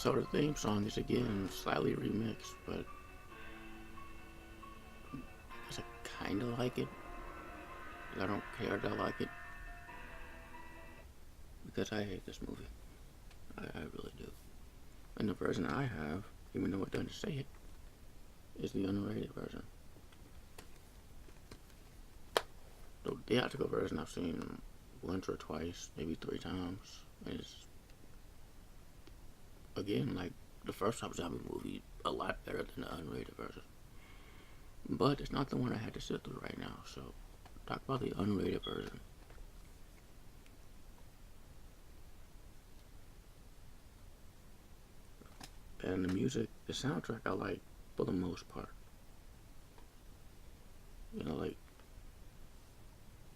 So the theme song is again slightly remixed, but I kinda like it. I don't care that I like it because I hate this movie. I really do. And the version I have, even though it doesn't say it, is the unrated version. The theatrical version I've seen once or twice, maybe 3 times. Is again like the first Rob Zombie movie, a lot better than the unrated version. But it's not the one I had to sit through right now, so talk about the unrated version. And the music, the soundtrack I like for the most part. You know, like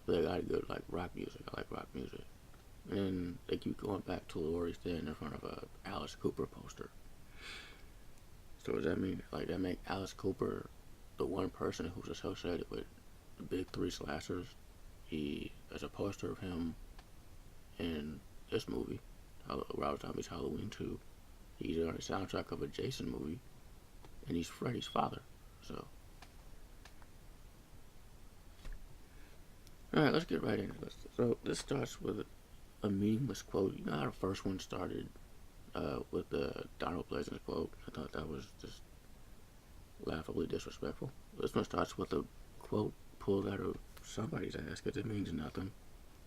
they got good like rock music. I like rock music. And they keep going back to Laurie standing in front of a Alice Cooper poster. So does that mean like that make Alice Cooper the one person who's associated with the big three slashers? He has a poster of him in this movie, Rob Zombie's Halloween 2. He's on the soundtrack of a Jason movie, and he's Freddy's father. So, all right, let's get right into this. So this starts with a meaningless quote. You know how the first one started with the Donald Pleasance quote? I thought that was just laughably disrespectful. This one starts with a quote pulled out of somebody's ass because it means nothing.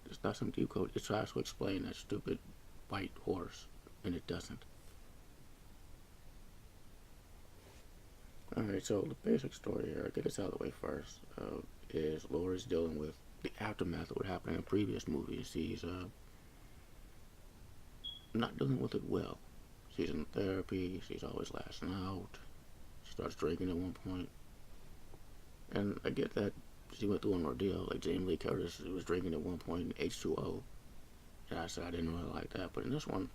It's not some deep quote. It tries to explain that stupid white horse, and it doesn't. Alright, so the basic story here, I'll get this out of the way first, is Laurie's dealing with the aftermath of what happened in previous movies. She's not dealing with it well. She's in therapy, she's always lashing out, she starts drinking at one point. And I get that she went through an ordeal, like Jamie Lee Curtis was drinking at one point in H2O. And I said I didn't really like that, but in this one,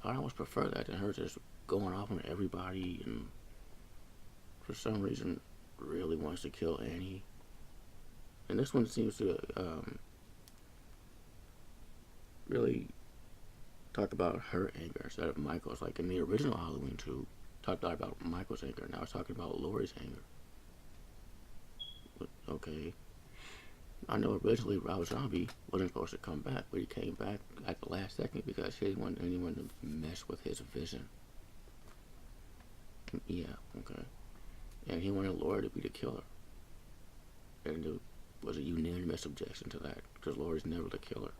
I almost prefer that than her just going off on everybody and for some reason really wants to kill Annie. And this one seems to really talk about her anger instead of Michael's. Like in the original Halloween 2, talked a lot about Michael's anger. Now it's talking about Laurie's anger. But, okay. I know originally Rob Zombie wasn't supposed to come back, but he came back at the last second because he didn't want anyone to mess with his vision. Yeah, okay. And he wanted Laurie to be the killer. And there was a unanimous objection to that, because Laurie's never the killer.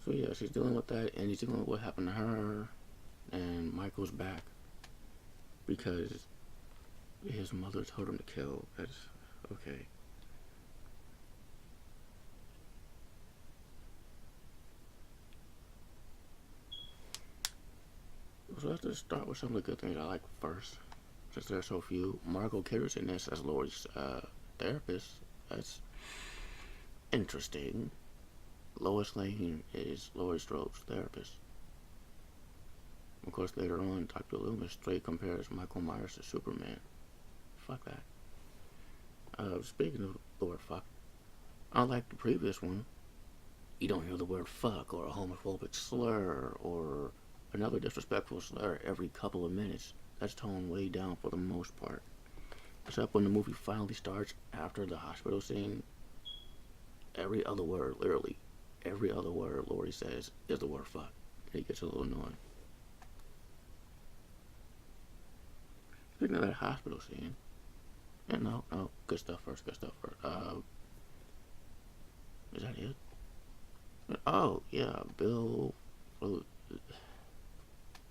So yeah, she's dealing with that, and he's dealing with what happened to her, and Michael's back. Because his mother told him to kill. That's okay. So let's just start with some of the good things I like first, since there's so few. Margot Kidder's in this as Laurie's therapist. That's interesting. Lois Lane is Laurie Strode's therapist. Of course, later on, Dr. Loomis straight compares Michael Myers to Superman. Fuck that. Speaking of the word fuck, unlike the previous one, you don't hear the word fuck or a homophobic slur or another disrespectful slur every couple of minutes. That's toned way down for the most part. Except when the movie finally starts after the hospital scene, every other word, literally, every other word Laurie says is the word fuck. And it gets a little annoying. Speaking of that hospital scene, and no, good stuff first. Is that it? Oh, yeah, Bill...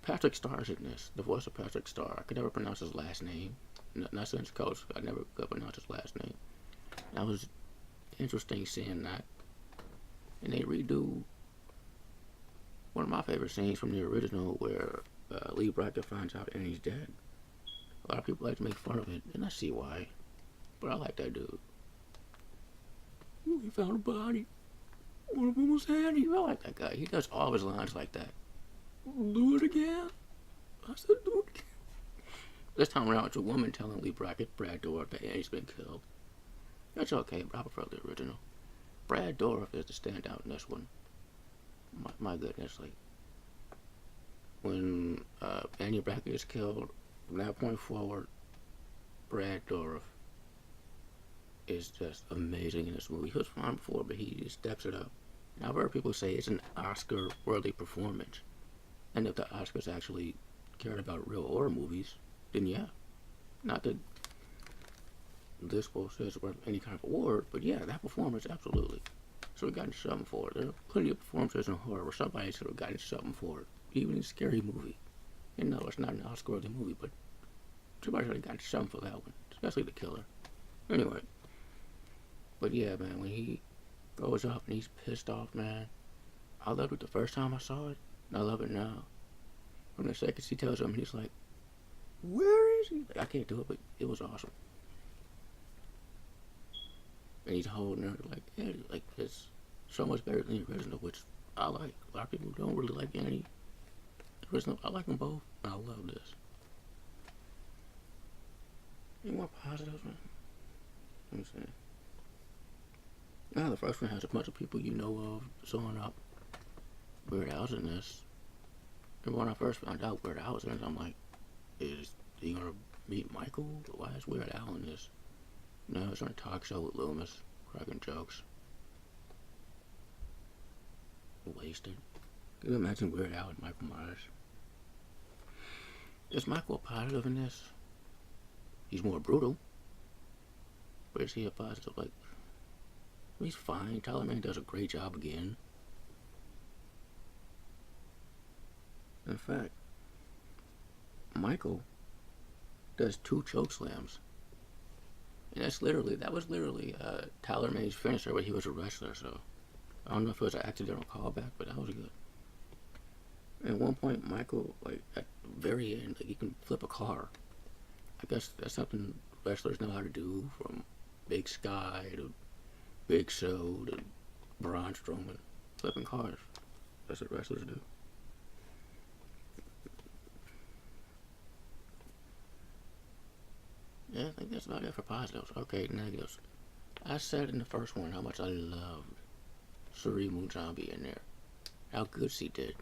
Patrick Starr's in this. The voice of Patrick Starr. I could never pronounce his last name. Not since Coach. I never could pronounce his last name. That was interesting seeing that. And they redo one of my favorite scenes from the original where Lee Brackett finds out Annie's dead. A lot of people like to make fun of it, and I see why. But I like that dude. We found a body. One of them was Annie. I like that guy. He does all of his lines like that. Do it again. I said do it again. This time around, it's a woman telling Lee Brackett, Brad Dourif, that Annie's been killed. That's okay, but I prefer the original. Brad Dourif is the standout in this one. My goodness, like when Annie Brackett is killed, from that point forward, Brad Dourif is just amazing in this movie. He was fine before, but he just steps it up. And I've heard people say it's an Oscar-worthy performance, and if the Oscars actually cared about real horror movies, then yeah. Not that this bullshit is worth any kind of award, but yeah, that performance, absolutely. So we got something for it. There are plenty of performances in horror where somebody should have gotten something for it. Even in a scary movie. And no, it's not an Oscar-worthy movie, but somebody should have gotten something for that one. Especially the killer. Anyway. But yeah, man, when he goes up and he's pissed off, man. I loved it the first time I saw it, and I love it now. From the second she tells him, he's like, where is he? Like, I can't do it, but it was awesome. And he's holding her like, yeah, like it's so much better than the original, which I like. A lot of people don't really like any original. I like them both. I love this. Any more positives, man? Let me see. Now the first one has a bunch of people you know of showing up. Weird Al's in this. And when I first found out Weird Al was in it, I'm like, is he gonna meet Michael? Why is Weird Al in this? No, it's on a talk show with Loomis, cracking jokes. Wasted. Can you imagine Weird Al and Michael Myers? Is Michael a positive in this? He's more brutal. But is he a positive? Like, he's fine. Tyler Mann does a great job again. In fact, Michael does 2 choke slams. And that was literally Tyler May's finisher when he was a wrestler, so I don't know if it was an accidental callback, but that was good. At one point, Michael, like, at the very end, like, he can flip a car. I guess that's something wrestlers know how to do, from Big Sky to Big Show to Braun Strowman. Flipping cars. That's what wrestlers do. Yeah, I think that's about it for positives. Okay, negatives. I said in the first one how much I loved Cerebral Zombie in there. How good she did.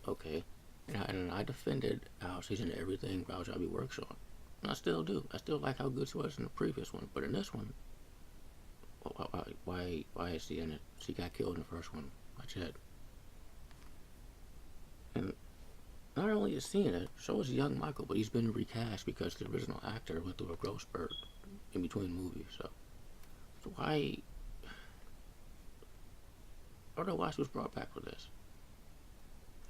Okay. And I defended how she's in everything Rob Zombie works on. And I still do. I still like how good she was in the previous one. But in this one, why is she in it? She got killed in the first one. Watch it. And not only is he in it, so is young Michael, but he's been recast because the original actor went through a growth spurt in between movies. So why? I don't know why she was brought back for this.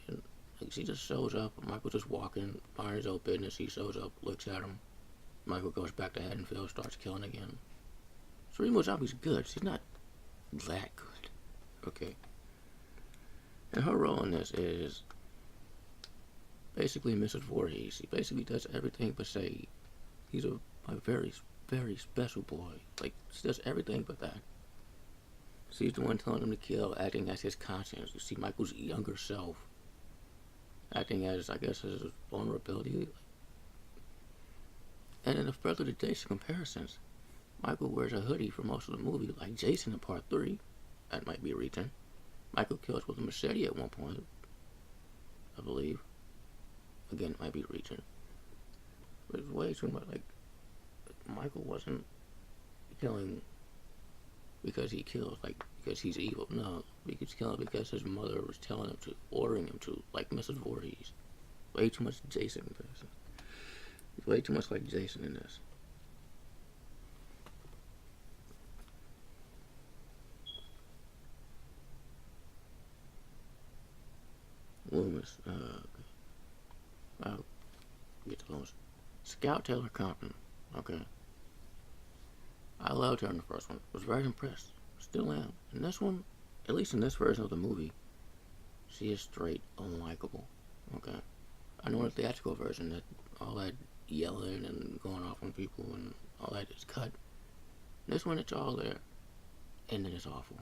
And like, she just shows up. Michael's just walking, minding his own business. He shows up, looks at him. Michael goes back to Haddonfield, starts killing again. Cerebral Zombie's good. She's not that good. Okay. And her role in this is basically Mrs. Voorhees. He basically does everything but say he's a very, very special boy. Like, she does everything but that. She's the one telling him to kill, acting as his conscience. You see Michael's younger self acting as, I guess, his vulnerability. And in the further to Jason comparisons, Michael wears a hoodie for most of the movie, like Jason in Part 3. That might be reaching. Michael kills with a machete at one point, I believe. Again, it might be reaching. But it's way too much. Like, Michael wasn't killing because he kills, like, because he's evil. No, he's killing because his mother was telling him to, ordering him to, like Mrs. Voorhees. Way too much Jason comparison. He's way too much like Jason in this. Loomis. I'll get to Loomis. Scout Taylor-Compton. Okay. I loved her in the first one. Was very impressed. Still am. In this one, at least in this version of the movie, she is straight unlikable. Okay. I know in the theatrical version that all that yelling and going off on people and all that is cut. In this one, it's all there. And then it's awful.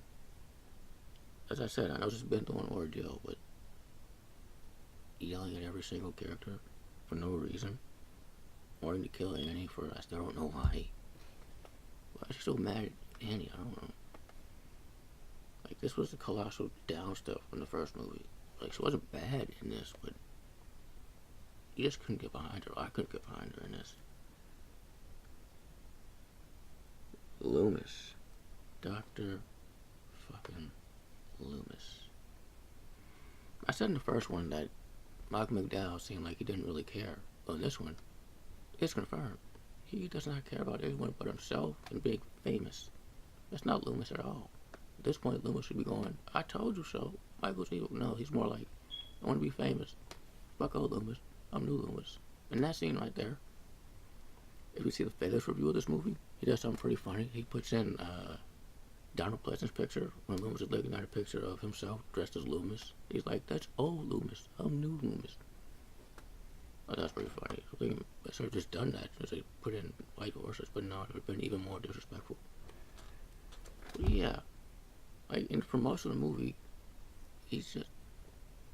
As I said, I know she's been through an ordeal, but yelling at every single character for no reason. Wanting to kill Annie for, I still don't know why. Why is she so mad at Annie? I don't know. Like, this was a colossal down step from the first movie. Like, she wasn't bad in this, but you just couldn't get behind her. I couldn't get behind her in this. Loomis. Dr. fucking Loomis. I said in the first one that Malcolm McDowell seemed like he didn't really care. But in this one, it's confirmed. He does not care about anyone but himself and being famous. That's not Loomis at all. At this point, Loomis should be going, I told you so. Michael's evil. No, he's more like, I want to be famous. Fuck old Loomis. I'm new Loomis. And that scene right there, if you see the Vegas review of this movie, he does something pretty funny. He puts in Donald Pleasant's picture when Loomis is looking at a picture of himself dressed as Loomis. He's like, that's old Loomis. I'm new Loomis. Oh, that's pretty funny. I think they should have just done that. Just they put in white horses, but no, it would have been even more disrespectful. But yeah, like, and for most of the movie, he's just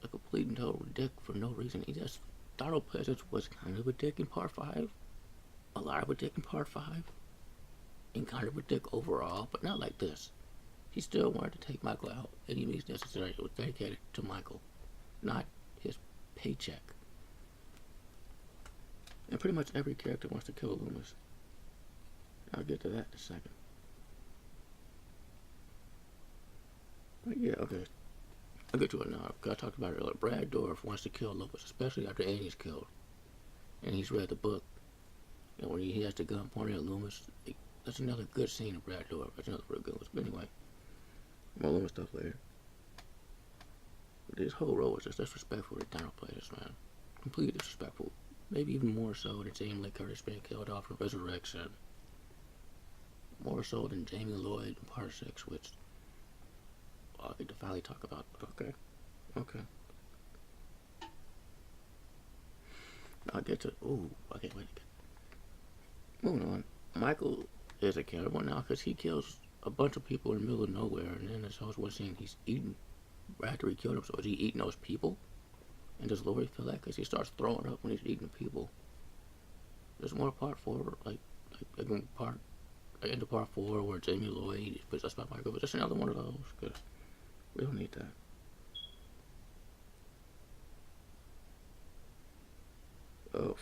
a complete and total dick for no reason. He just, Donald Pleasant was kind of a dick in part 5, a lot of a dick in part 5, and kind of a dick overall, but not like this. He still wanted to take Michael out any means necessary. It was dedicated to Michael, not his paycheck. And pretty much every character wants to kill Loomis. I'll get to that in a second. But yeah, okay. I'll get to it now, because I talked about it earlier. Brad Dourif wants to kill Loomis, especially after Annie's killed. And he's read the book. And when he has the gun pointing at Loomis, that's another good scene of Brad Dourif. That's another real good one. But anyway, more Loomis stuff later. This whole role was just disrespectful to Donald Pleasant, man. Completely disrespectful. Maybe even more so than Jamie Lee Curtis being killed off in Resurrection. More so than Jamie Lloyd in Part 6, which I'll get to finally talk about. Okay. I'll get to, okay, wait. Moving on. Michael is a killer one now because he kills a bunch of people in the middle of nowhere, and then there's always one scene he's eating after he killed them. So is he eating those people? And does Laurie feel that? Because he starts throwing up when he's eating people. There's more part 4, like in part 4 where Jamie Lloyd is possessed by Michael, but just another one of those, because we don't need that. Oh,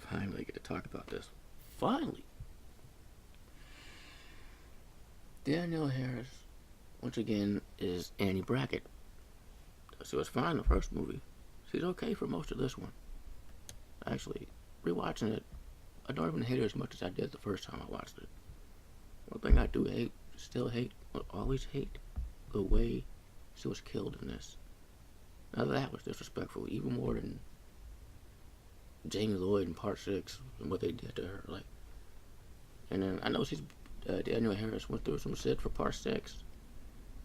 finally get to talk about this. Finally! Danielle Harris, once again, is Annie Brackett. She was fine in the first movie. She's okay for most of this one. Actually, rewatching it, I don't even hate her as much as I did the first time I watched it. One thing I do hate, still hate, will always hate, the way she was killed in this. Now that was disrespectful, even more than Jamie Lloyd in Part 6 and what they did to her. Like, and then I know Danielle Harris went through some shit for Part 6.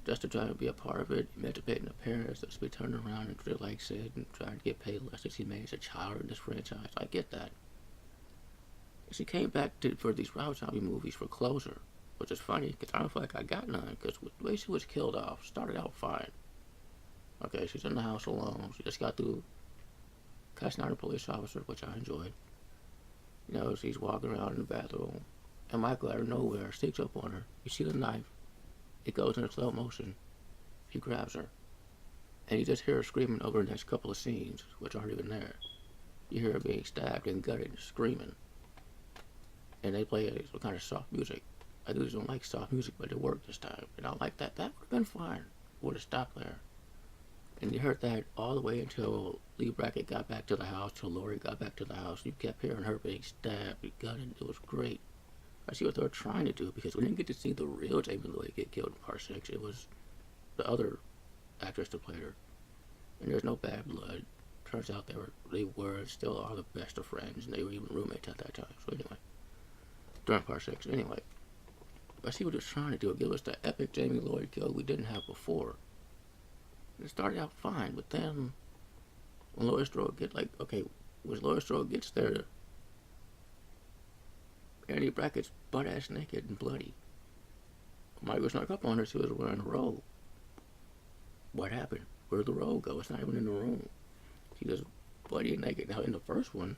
Just to try to be a part of it, emancipating the parents, just be turning around and feel like Sid and trying to get paid less than she made as a child in this franchise. I get that. She came back for these Rob Zombie movies for closure, which is funny because I don't feel like I got none because the way she was killed off started out fine. Okay, she's in the house alone. She just got through cussing out a police officer, which I enjoyed. You know, she's walking around in the bathroom, and Michael out of nowhere sneaks up on her. You see the knife. It goes into slow motion. He grabs her. And you just hear her screaming over the next couple of scenes, which aren't even there. You hear her being stabbed and gutted and screaming. And they play some kind of soft music. I usually don't like soft music, but it worked this time. And I like that. That would have been fine. Would have stopped there. And you heard that all the way until Lee Brackett got back to the house, till Laurie got back to the house. You kept hearing her being stabbed and gutted. It was great. I see what they were trying to do because we didn't get to see the real Jamie Lloyd get killed in Part 6. It was the other actress that played her. And there's no bad blood. Turns out they were and still are the best of friends, and they were even roommates at that time. So anyway, during Part 6. Anyway, I see what they're trying to do. Give us the epic Jamie Lloyd kill we didn't have before. It started out fine, but then when Laurie Strode when Laurie Strode gets there, Annie Brackett's butt-ass naked and bloody. Michael snuck up on her. She was wearing a robe. What happened? Where'd the robe go? It's not even in the room. She was bloody and naked. Now, in the first one,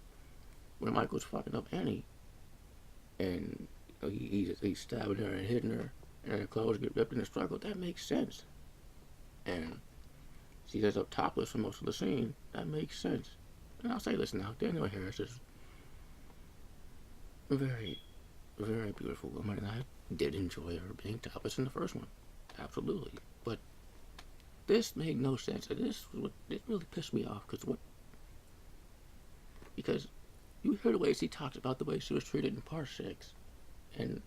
when Michael's fucking up Annie, and he's stabbing her and hitting her, and her clothes get ripped in the struggle. That makes sense. And she ends up topless for most of the scene. That makes sense. And I'll say this now, Danielle Harris is a very, very beautiful woman, and I did enjoy her being topless in the first one. Absolutely. But this made no sense. And this really pissed me off because you hear the way she talks about the way she was treated in part 6, and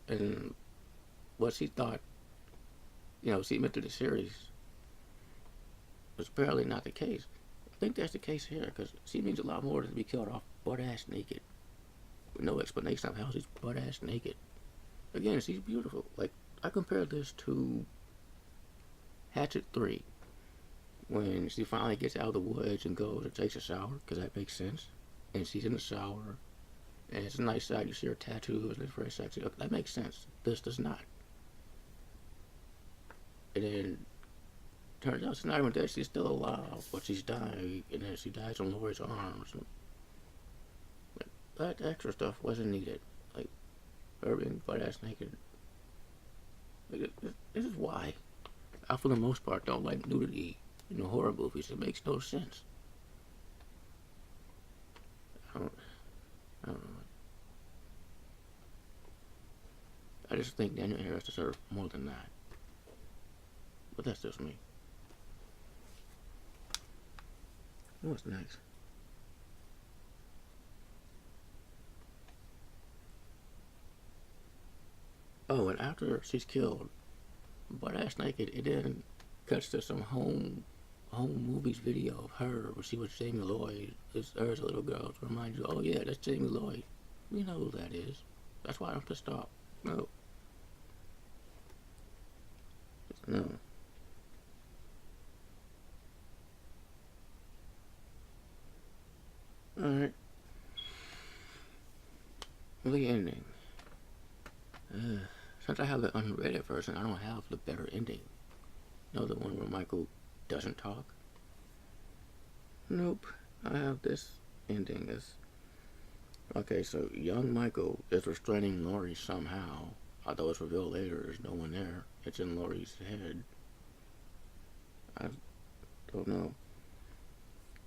and what she thought, she meant to the series was apparently not the case. I think that's the case here, because she means a lot more than to be killed off butt-ass naked with no explanation of how she's butt-ass naked. Again, she's beautiful. Like, I compare this to Hatchet 3, when she finally gets out of the woods and goes and takes a shower, because that makes sense. And she's in the shower, and it's a nice shot. You see her tattoos, and it's very sexy. Okay, that makes sense. This does not. And then turns out she's not even dead. She's still alive, but she's dying, and then she dies on Lori's arms. That extra stuff wasn't needed. Like, her being butt-ass naked. Like, this is why I, for the most part, don't like nudity in horror movies. It makes no sense. I don't know. I just think Daniel Harris deserved more than that. But that's just me. What's next? Oh, and after she's killed, butt-ass naked, it then cuts to some home movies video of her where she was Jamie Lloyd. It's her as a little girl to remind you, oh yeah, that's Jamie Lloyd. We know who that is. That's why I'm pissed off. No. No. Alright. The ending. Since I have the unrated version, I don't have the better ending. The one where Michael doesn't talk? Nope. I have this ending as... Okay, so young Michael is restraining Laurie somehow. Although it's revealed later there's no one there. It's in Laurie's head. I don't know.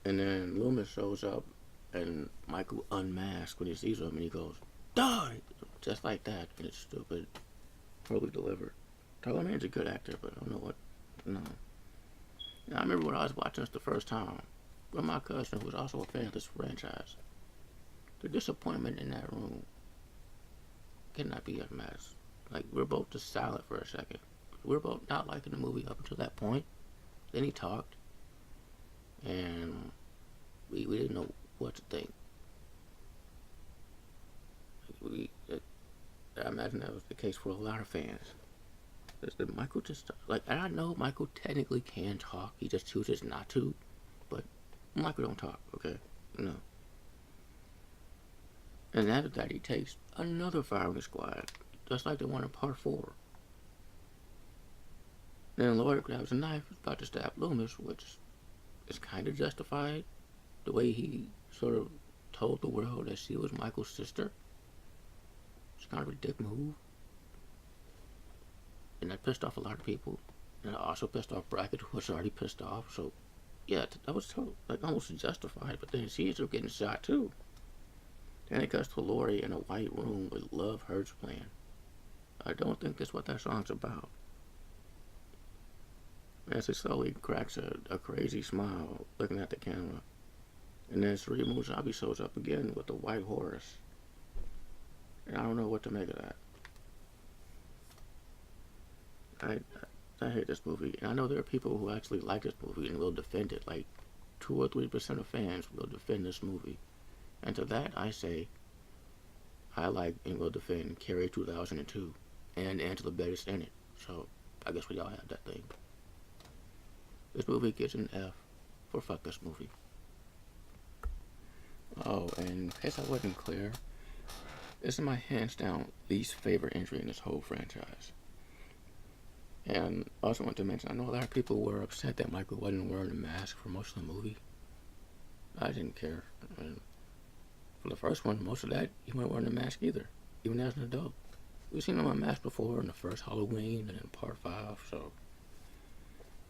And then Loomis shows up and Michael unmasks when he sees him and he goes, "Die!" Just like that. And it's stupid. Poorly delivered. Tyler Man's a good actor, but I don't know what... No. I remember when I was watching this the first time with my cousin, who was also a fan of this franchise. The disappointment in that room cannot be unmatched. Like, we're both just silent for a second. We're both not liking the movie up until that point. Then he talked, and we didn't know what to think. I imagine that was the case for a lot of fans. That Michael just, like, and I know Michael technically can talk, he just chooses not to, but Michael don't talk, okay? No. And after that, he takes another firing squad, just like the one in part 4. Then Lloyd grabs a knife, is about to stab Loomis, which is kind of justified. The way he sort of told the world that she was Michael's sister. It's kind of a dick move. And that pissed off a lot of people. And it also pissed off Brackett, who was already pissed off. So, yeah, that was almost justified. But then she ends up getting shot, too. Then it cuts to Laurie in a white room with Love Hurts playing. I don't think that's what that song's about. As he slowly cracks a crazy smile, looking at the camera. And then Sri Musabi shows up again with the white horse. And I don't know what to make of that. I hate this movie. And I know there are people who actually like this movie and will defend it. Like, 2 or 3% of fans will defend this movie. And to that, I say, I like and will defend Carrie 2002 and Angela Bettis in it. So, I guess we all have that thing. This movie gets an F for fuck this movie. Oh, and in case I wasn't clear, this is my hands down least favorite entry in this whole franchise. And I also want to mention, I know a lot of people were upset that Michael wasn't wearing a mask for most of the movie. I didn't care. I mean, for the first one, most of that, he wasn't wearing a mask either, even as an adult. We've seen him unmasked before in the first Halloween and in part 5, so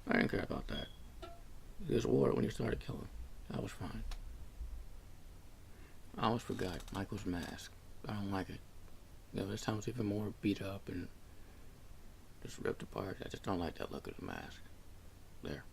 I didn't care about that. He just wore it when he started killing. That was fine. I almost forgot Michael's mask. I don't like it. This time it's even more beat up and just ripped apart. I just don't like that look of the mask. There.